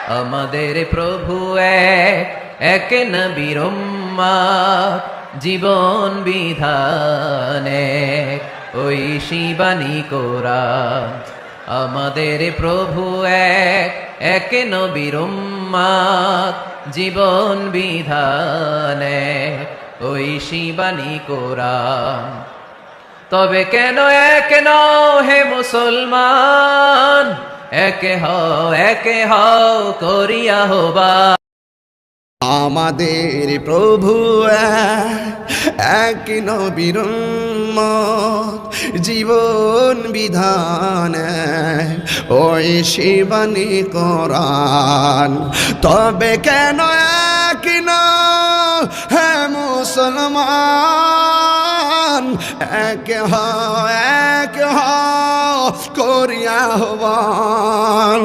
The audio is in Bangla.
আমাদের প্রভু এক, এক নবীর উম্মত, জীবন বিধান এক, ওই শিবানী কোরআন। আমাদের প্রভু এক, এক নবীর উম্মত, জীবন বিধান এক, ওই শিবানী কোরআন। তবে কেন এক নও হে মুসলমান, একে হও করিয়া হবা। আমাদের প্রভু এক নবীর উম্মত, জীবন বিধান ওই শিবানী কোরআন। তবে কেন এক নও হে মুসলমান, এক হও করিয়া হবান।